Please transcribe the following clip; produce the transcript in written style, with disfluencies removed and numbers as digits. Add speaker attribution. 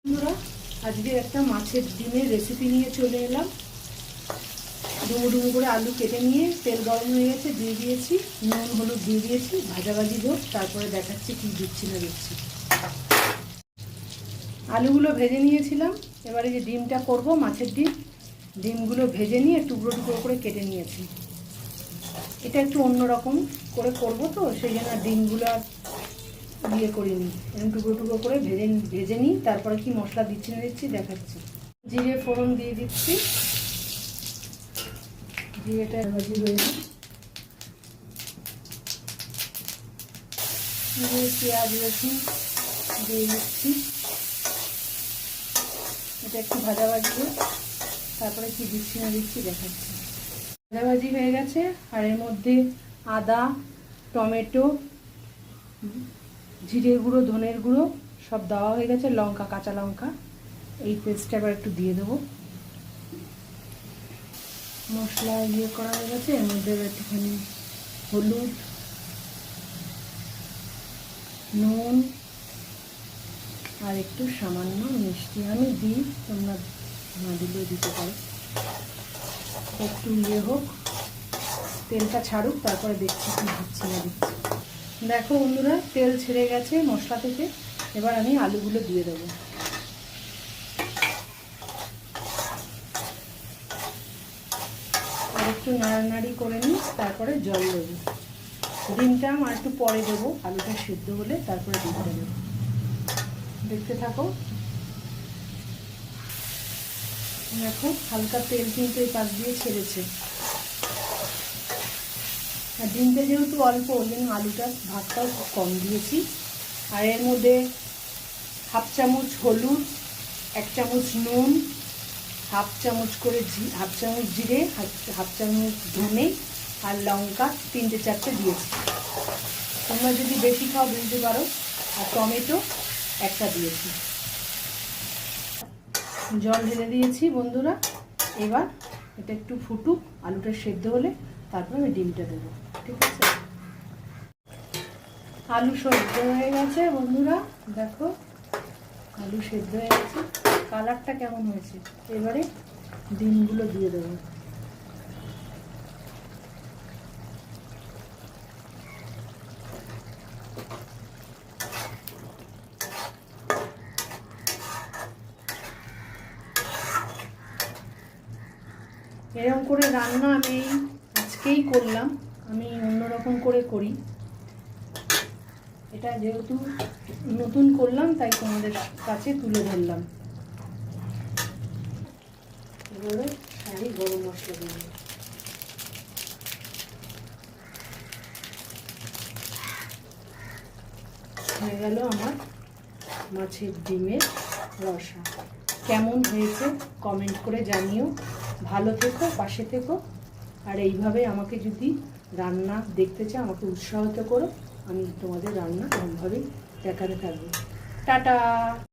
Speaker 1: বন্ধুরা, আজকে একটা মাছের ডিমের রেসিপি নিয়ে চলে এলাম। ডুমো ডুমো করে আলু কেটে নিয়ে তেল গরম হয়ে গেছে, দিয়ে দিয়েছি নুন হলুদ, দিয়ে দিয়েছি ভাজাভাজি হোক, তারপরে দেখাচ্ছি কি দিচ্ছি না দিচ্ছি। আলুগুলো ভেজে নিয়েছিলাম, এবারে যে ডিমটা করব মাছের ডিম, ডিমগুলো ভেজে নিয়ে টুকরো টুকরো করে কেটে নিয়েছি। এটা একটু অন্যরকম করে করব, তো সেই জন্য ডিমগুলো আর ইয়ে করিনি, এরকম টুকরো টুকরো করে ভেজে নিই। তারপরে কি মশলা দিচ্ছি না দিচ্ছি দেখাচ্ছি। জিরে ফোড়ন দিয়ে দিচ্ছি, জিরেটা ভাজি হয়ে পেঁয়াজ রসুন দিয়ে দিচ্ছি। এটা একটু ভাজাভাজি হোক, তারপরে কি দিচ্ছি না দিচ্ছি দেখাচ্ছি। ভাজাভাজি হয়ে গেছে, আর এর মধ্যে আদা, টমেটো, জিরে গুঁড়ো, ধনের গুঁড়ো সব দেওয়া হয়ে গেছে, লঙ্কা, কাঁচা লঙ্কা, এই পেস্টটা আবার একটু দিয়ে দেবো। মশলা ইয়ে করা হয়ে গেছে, এর মধ্যে একটুখানি হলুদ, নুন আর একটু সামান্য মিষ্টি আমি দিই, তোমরা না দিলেও দিতে পারো। একটু ইয়ে হোক, তেলটা ছাড়ুক, তারপরে দেখছি কি দিচ্ছি না দিচ্ছি। দেখো বন্ধুরা, তেল ছেড়ে গেছে মশলা থেকে, এবার আমি আলুগুলো দিয়ে দেবো। আর একটু নাড়ানাড়ি করে নিই, তারপরে জল দেবো। ডিমটা আমার একটু পরে দেবো, আলুটা সিদ্ধ হলে তারপরে ডিমটা দেবো। দেখতে থাকো। দেখো হালকা তেল কিন্তু এই পাশ দিয়ে ছেড়েছে, আর ডিমটা যেহেতু অল্প, ওই জন্য আলুটা ভাতটাও কম দিয়েছি। আর এর মধ্যে হাফ চামচ হলুদ, 1 চামচ নুন, হাফ চামচ জিরে, হাফ চামচ ধনে আর লঙ্কা 3-4টে দিয়েছি। তোমরা যদি বেশি খাও দিতে পারো। আর টমেটো একটা দিয়েছি। জল ঢেলে দিয়েছি বন্ধুরা। এবার এটা একটু ফুটুক, আলুটা সেদ্ধ হলে তারপর আমি ডিমটা দেবো। ঠিক আছে, আলু সেদ্ধ হয়ে গেছে বন্ধুরা। দেখো আলু সেদ্ধ হয়ে গেছে, কালারটা কেমন হয়েছে। এবারে ডিমগুলো দিয়ে দেবো। এরকম করে রান্না আমি আজকেই করলাম, আমি অন্যরকম করে করি। এটা যেহেতু নতুন করলাম তাই তোমাদের কাছে তুলে ধরলাম। এবারে আমি গরম মশলা দেব। হয়ে গেল আমার মাছের ডিমের রসা। কেমন হয়েছে কমেন্ট করে জানিও। ভালো থেকো, পাশে থেকো, আর এইভাবে আমাকে যদি রান্না দেখতে চাও আমাকে উৎসাহিত করো। আমি তোমাদের রান্না এইভাবেই দেখাতে থাকবো। টাটা।